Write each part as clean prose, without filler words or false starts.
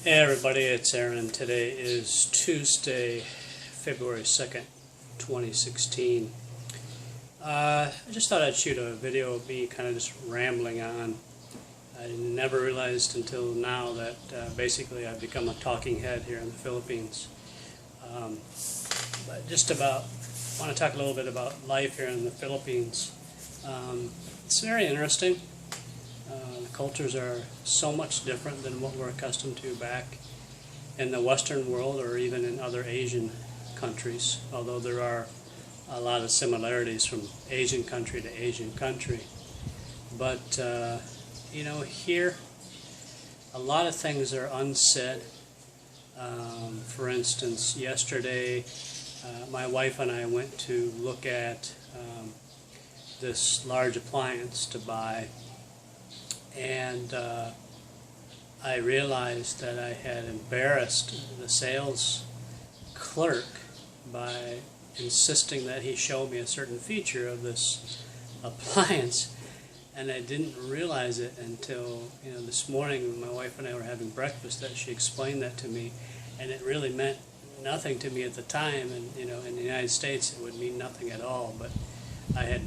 Hey everybody, it's Aaron. Today is Tuesday, February 2nd, 2016. I just thought I'd shoot a video of me kind of just rambling on. I never realized until now that basically I've become a talking head here in the Philippines. But just about, I want to talk a little bit about life here in the Philippines. It's very interesting. The cultures are so much different than what we're accustomed to back in the Western world or even in other Asian countries, although there are a lot of similarities from Asian country to Asian country. But, you know, here a lot of things are unsaid. For instance, yesterday my wife and I went to look at this large appliance to buy, and I realized that I had embarrassed the sales clerk by insisting that he show me a certain feature of this appliance, and I didn't realize it until this morning when my wife and I were having breakfast that she explained that to me, and it really meant nothing to me at the time. And in the United States it would mean nothing at all, but I had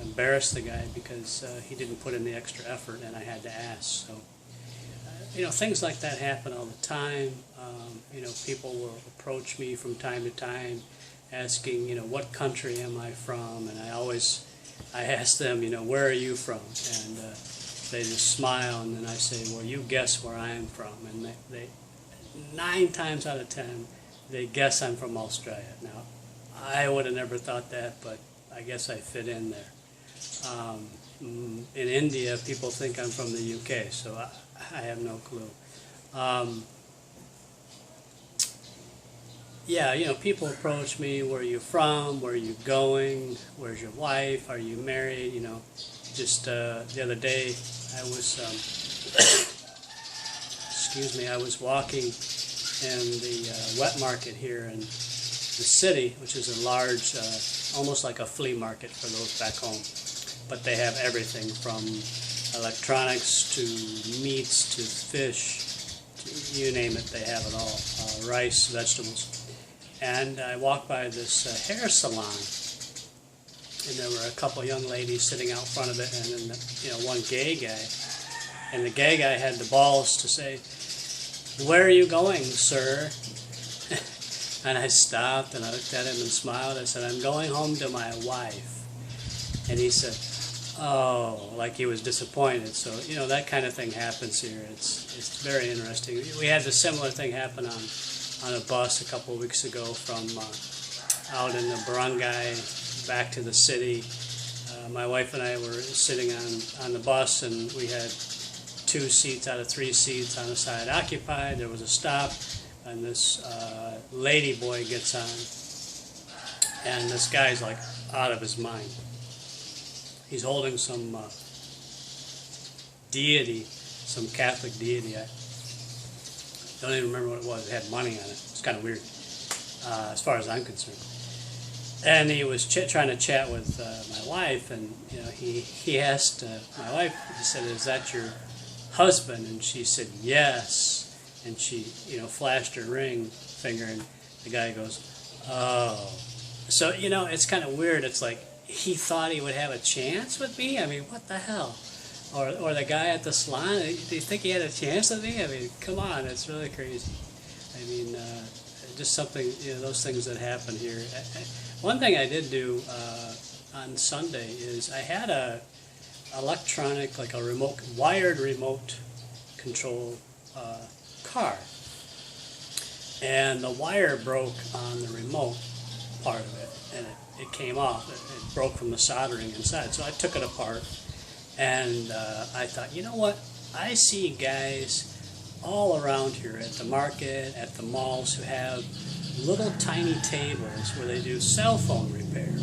embarrassed the guy because he didn't put in the extra effort, and I had to ask. So, things like that happen all the time. People will approach me from time to time asking, what country am I from? And I ask them, where are you from? And they just smile, and then I say, well, you guess where I'm from. And they 9 times out of 10, they guess I'm from Australia. Now, I would have never thought that, but I guess I fit in there. In India, people think I'm from the UK, so I have no clue. People approach me, where are you from, where are you going, where's your wife, are you married, Just the other day, I was, I was walking in the wet market here in the city, which is a large, almost like a flea market for those back home. But they have everything from electronics to meats to fish, to you name it, they have it all. Rice, vegetables. And I walked by this hair salon, and there were a couple young ladies sitting out front of it, and then one gay guy. And the gay guy had the balls to say, "Where are you going, sir?" And I stopped and I looked at him and smiled. I said, "I'm going home to my wife." And he said, "Oh," like he was disappointed. So, that kind of thing happens here. It's very interesting. We had a similar thing happen on a bus a couple of weeks ago from out in the barangay back to the city. My wife and I were sitting on the bus, and we had 2 seats out of 3 seats on the side occupied. There was a stop, and this lady boy gets on, and this guy's like out of his mind. He's holding some deity, some Catholic deity. I don't even remember what it was. It had money on it. It's kind of weird, as far as I'm concerned. And he was trying to chat with my wife, and he asked my wife. He said, "Is that your husband?" And she said, "Yes." And she, flashed her ring finger, and the guy goes, "Oh." So, it's kind of weird. It's like he thought he would have a chance with me. I mean, what the hell? Or the guy at the salon, do you think he had a chance with me? I mean, come on, it's really crazy. I mean, just something, those things that happen here. One thing I did do on Sunday is I had a electronic, like a wired remote control car, and the wire broke on the remote part of it, and it came off. It broke from the soldering inside, so I took it apart, and I thought, you know what, I see guys all around here at the market, at the malls, who have little tiny tables where they do cell phone repair.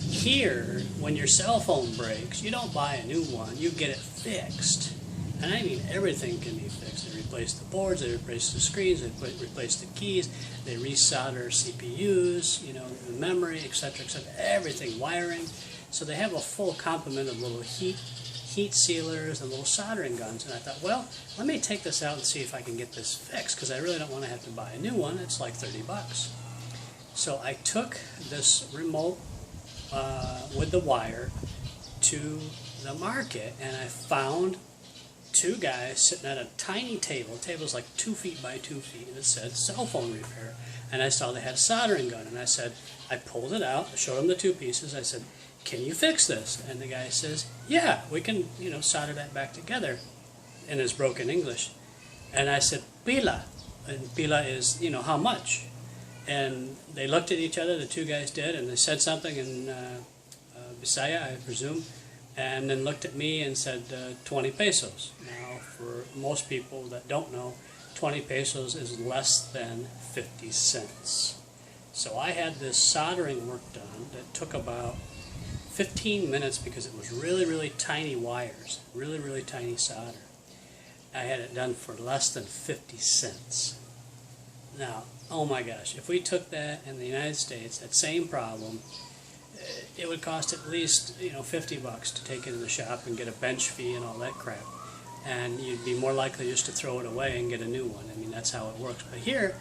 Here, when your cell phone breaks, you don't buy a new one, you get it fixed. And I mean, everything can be fixed. They replace the boards, they replace the screens, they replace the keys, they resolder CPUs, the memory, etc., etc., everything, wiring. So they have a full complement of little heat heat sealers and little soldering guns. And I thought, well, let me take this out and see if I can get this fixed, because I really don't want to have to buy a new one. It's like 30 bucks. So I took this remote with the wire to the market, and I found two guys sitting at a tiny table. The table's like 2 feet by 2 feet, and it said cell phone repair. And I saw they had a soldering gun, and I pulled it out, showed them the two pieces. I said, can you fix this? And the guy says, yeah, we can, solder that back together, in his broken English. And I said, pila. And pila is, how much? And they looked at each other, the two guys did, and they said something in Bisaya, I presume, and then looked at me and said 20 pesos. Now, for most people that don't know, 20 pesos is less than 50 cents. So I had this soldering work done that took about 15 minutes because it was really, really tiny wires, really, really tiny solder. I had it done for less than 50 cents. Now, oh my gosh, if we took that in the United States, that same problem, it would cost at least 50 bucks to take it in the shop and get a bench fee and all that crap. And you'd be more likely just to throw it away and get a new one. I mean, that's how it works. But here,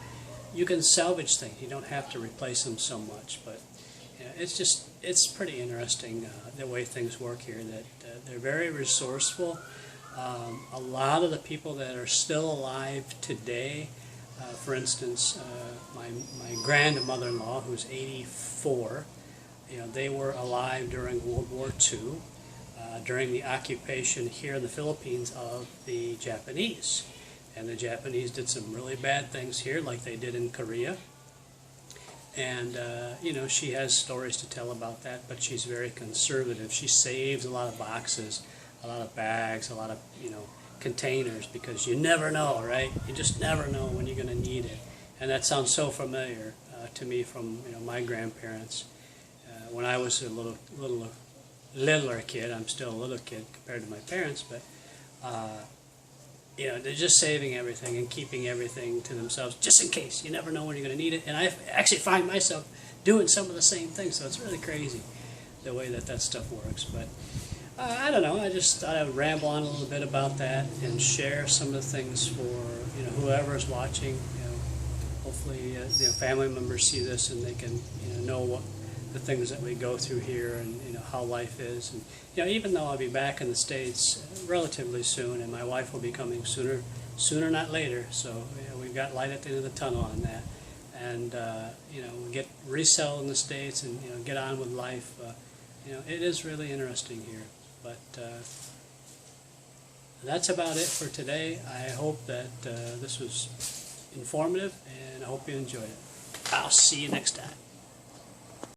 you can salvage things. You don't have to replace them so much. But it's pretty interesting the way things work here. That they're very resourceful. A lot of the people that are still alive today, for instance, my grandmother-in-law, who's 84, they were alive during World War II, during the occupation here in the Philippines of the Japanese. And the Japanese did some really bad things here, like they did in Korea. And, she has stories to tell about that, but she's very conservative. She saves a lot of boxes, a lot of bags, a lot of, containers, because you never know, right? You just never know when you're going to need it. And that sounds so familiar to me from, my grandparents. When I was a littler kid, I'm still a little kid compared to my parents, but they're just saving everything and keeping everything to themselves just in case. You never know when you're going to need it. And I actually find myself doing some of the same things, so it's really crazy the way that stuff works. But I don't know. I just thought I would ramble on a little bit about that and share some of the things for whoever's watching. Hopefully, family members see this and they can know what the things that we go through here and how life is. And even though I'll be back in the States relatively soon, and my wife will be coming sooner not later. So we've got light at the end of the tunnel on that. And get resell in the States and get on with life. It is really interesting here. But that's about it for today. I hope that this was informative, and I hope you enjoyed it. I'll see you next time.